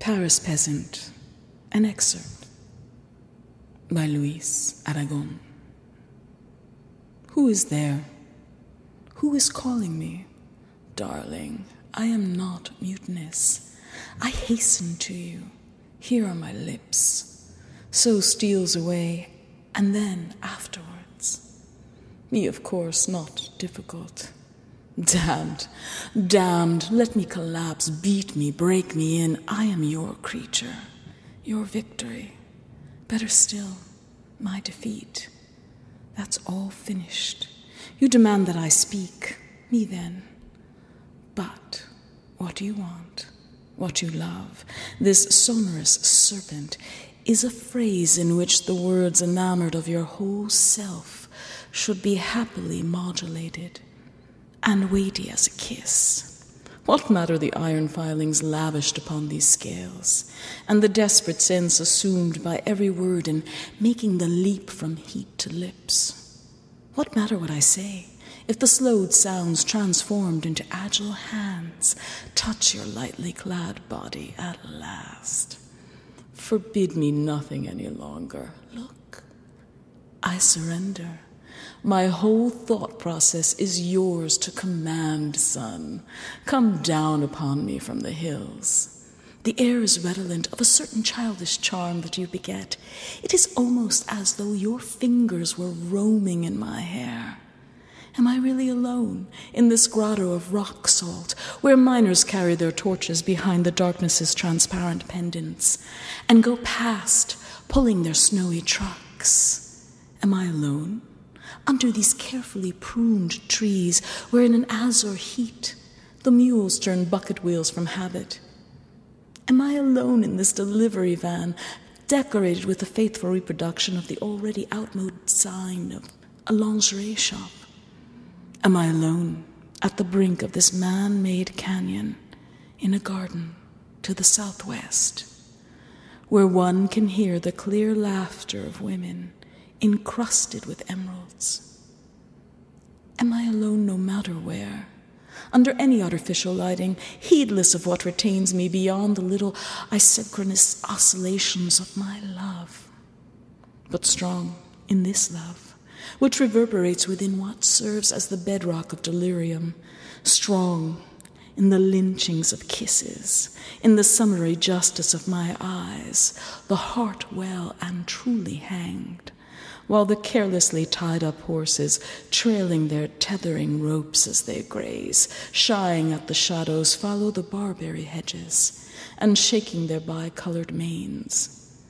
Paris Peasant, an excerpt by Louis Aragon. Who is there? Who is calling me? Darling, I am not mutinous. I hasten to you. Here are my lips. So steals away, and then afterwards. Me, of course, not difficult. Damned, let me collapse, beat me, break me in. I am your creature, your victory. Better still, my defeat. That's all finished. You demand that I speak. Me then. But what you want, what you love, this sonorous serpent, is a phrase in which the words enamored of your whole self should be happily modulated and weighty as a kiss. What matter the iron filings lavished upon these scales, and the desperate sense assumed by every word in making the leap from heat to lips? What matter what I say, if the slowed sounds transformed into agile hands touch your lightly clad body at last? Forbid me nothing any longer. Look, I surrender. My whole thought process is yours to command, son. Come down upon me from the hills. The air is redolent of a certain childish charm that you beget. It is almost as though your fingers were roaming in my hair. Am I really alone in this grotto of rock salt, where miners carry their torches behind the darkness's transparent pendants and go past, pulling their snowy trucks? Am I alone under these carefully pruned trees, where in an azure heat the mules turn bucket wheels from habit? Am I alone in this delivery van, decorated with the faithful reproduction of the already outmoded sign of a lingerie shop? Am I alone at the brink of this man-made canyon in a garden to the southwest, where one can hear the clear laughter of women encrusted with emeralds? Am I alone no matter where, under any artificial lighting, heedless of what retains me beyond the little asynchronous oscillations of my love, but strong in this love, which reverberates within what serves as the bedrock of delirium, strong in the lynchings of kisses, in the summary justice of my eyes, the heart well and truly hanged, while the carelessly tied-up horses, trailing their tethering ropes as they graze, shying at the shadows, follow the barberry hedges, and shaking their bi-colored manes.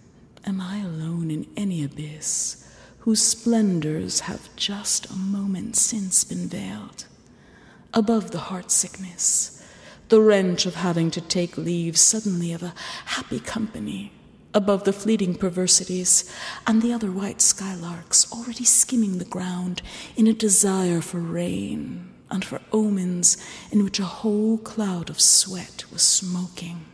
Am I alone in any abyss whose splendors have just a moment since been veiled? Above the heart-sickness, the wrench of having to take leave suddenly of a happy company, above the fleeting perversities and the other white skylarks already skimming the ground in a desire for rain and for omens in which a whole cloud of sweat was smoking.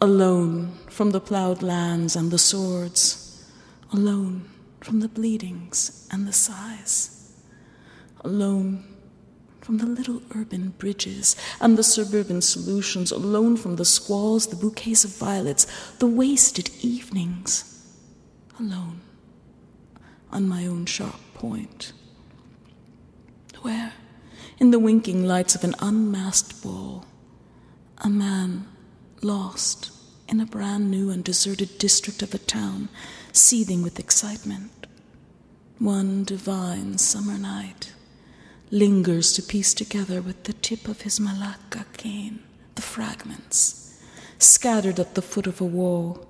Alone from the plowed lands and the swords, alone from the bleedings and the sighs, alone from the little urban bridges and the suburban solutions, alone from the squalls, the bouquets of violets, the wasted evenings, alone on my own sharp point, where, in the winking lights of an unmasked ball, a man lost in a brand new and deserted district of a town, seething with excitement, one divine summer night, lingers to piece together with the tip of his malacca cane the fragments, scattered at the foot of a wall,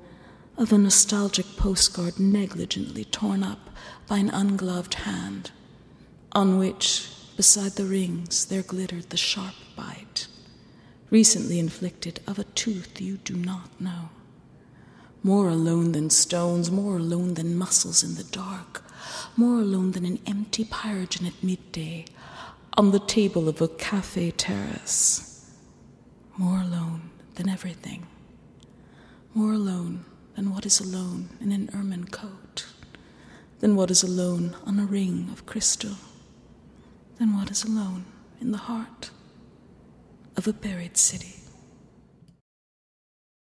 of a nostalgic postcard negligently torn up by an ungloved hand, on which, beside the rings, there glittered the sharp bite, recently inflicted, of a tooth you do not know. More alone than stones, more alone than muscles in the dark, more alone than an empty pyrogen at midday, on the table of a cafe terrace, more alone than everything, more alone than what is alone in an ermine coat, than what is alone on a ring of crystal, than what is alone in the heart of a buried city.